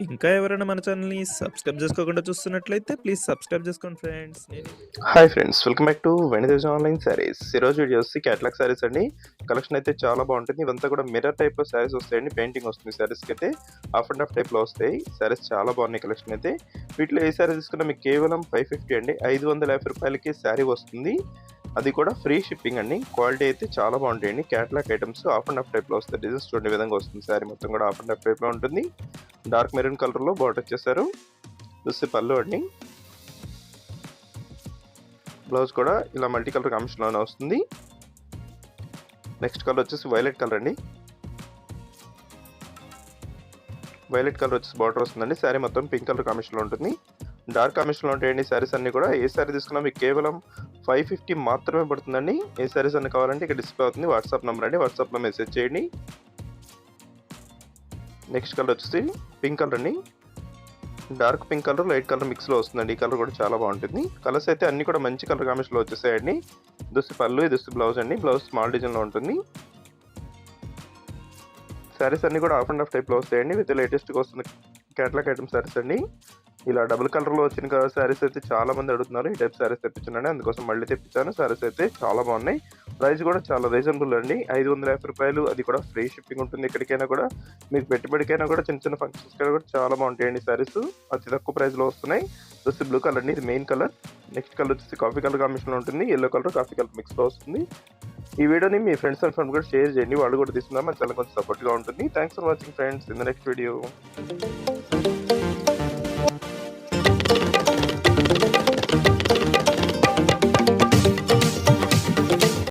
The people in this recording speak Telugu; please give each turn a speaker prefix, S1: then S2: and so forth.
S1: ఇంకా ఎవరైనా మన ఛానల్‌ని సబ్స్క్రైబ్ చేసుకోకుండా చూస్తున్నట్లయితే ప్లీజ్ సబ్స్క్రైబ్ చేసుకోండి friends.
S2: Hi friends, welcome back to వెనిదేజ్ ఆన్లైన్ శారీస్. ఈరోజు వీడియో వచ్చి క్యాటలాగ్ శారీస్ అండి. కలెక్షన్ అయితే చాలా బాగుంటుంది. ఇవంతా కూడా మిర్రర్ టైప్లో శారీస్ వస్తాయండి. పెయింటింగ్ వస్తుంది శారీస్కి అయితే. హాఫ్ అండ్ హాఫ్ టైప్లో వస్తాయి శారీస్. చాలా బాగున్నాయి కలెక్షన్ అయితే. వీటిలో ఏ శారీ తీసుకున్నా మీకు కేవలం 550 అండి. 550 రూపాయలకి శారీ వస్తుంది. అది కూడా ఫ్రీ షిప్పింగ్ అండి. క్వాలిటీ అయితే చాలా బాగుంటాయండి. Catalogue items half and half టైప్లో వస్తాయి. డిజైన్స్ చూడండి విధంగా వస్తుంది. శారీ మొత్తం కూడా హాఫ్ అండ్ హాఫ్ టైప్లో ఉంటుంది. డార్క్ మెరూన్ కలర్లో బార్డర్ వచ్చేసారు. చూస్తే పళ్ళు అండి. బ్లౌజ్ కూడా ఇలా మల్టీ కలర్ కాంబినేషన్లోనే వస్తుంది. నెక్స్ట్ కలర్ వచ్చేసి వైలెట్ కలర్ అండి. వైలెట్ కలర్ వచ్చేసి బార్డర్ వస్తుందండి. శారీ మొత్తం పింక్ కలర్ కాంబినేషన్లో ఉంటుంది. డార్క్ కాంబినేషన్లో ఉంటాయండి శారీస్ అన్ని కూడా. ఏ శారీ తీసుకున్నా మీకు కేవలం 550 మాత్రమే పడుతుందండి. ఏ శారీస్ అన్ని కావాలంటే ఇక్కడ డిస్ప్లే అవుతుంది. వాట్సాప్ నెంబర్ అండి. వాట్సాప్లో మెసేజ్ చేయండి. నెక్స్ట్ కలర్ వచ్చేసి పింక్ కలర్ అండి. Dark pink colour light colour మిక్స్లో వస్తుందండి. ఈ కలర్ కూడా చాలా బాగుంటుంది. కలర్స్ అయితే అన్ని కూడా మంచి కలర్ కాంబినేషన్లో వచ్చేసాయండి. దుస్తి పళ్ళు, దుస్తి బ్లౌజ్ అండి. బ్లౌజ్ స్మాల్ డిజైన్లో ఉంటుంది. శారీస్ అన్ని కూడా హాఫ్ అండ్ హాఫ్ టైప్లో వస్తాయండి. విత్ లేటెస్ట్గా వస్తున్న క్యాటలాగ్ ఐటమ్ శారీస్ అండి. ఇలా డబుల్ కలర్లో వచ్చిన శారీస్ అయితే చాలా మంది అడుగుతున్నారు. ఈ టైప్ శారీస్ తెప్పించానండి. అందుకోసం మళ్ళీ తెప్పించాను. శారీస్ అయితే చాలా బాగున్నాయి. ప్రైస్ కూడా చాలా రీజనబుల్ అండి. 550 రూపాయలు. అది కూడా ఫ్రీ షిప్పింగ్ ఉంటుంది. ఎక్కడికైనా కూడా మీకు పెట్టుబడికైనా కూడా చిన్న చిన్న ఫంక్షన్స్ కూడా చాలా బాగుంటాయండి శారీస్. అతి తక్కువ ప్రైస్లో వస్తున్నాయి. జస్ట్ బ్లూ కలర్ అండి. ఇది మెయిన్ కలర్. నెక్స్ట్ కలర్ వచ్చేసి కాఫీ కలర్ కాంబినేషన్లో ఉంటుంది. ఎల్లో కలర్ కాఫీ కలర్ మిక్స్లో వస్తుంది. ఈ వీడియోని మీ ఫ్రెండ్స్ అండ్ ఫ్రెండ్స్ కూడా షేర్ చేయండి. వాళ్ళు కూడా తీసుకుందాం. మన ఛానల్ కొంచెం సపోర్ట్గా ఉంటుంది. Thanks for watching friends. In the next video.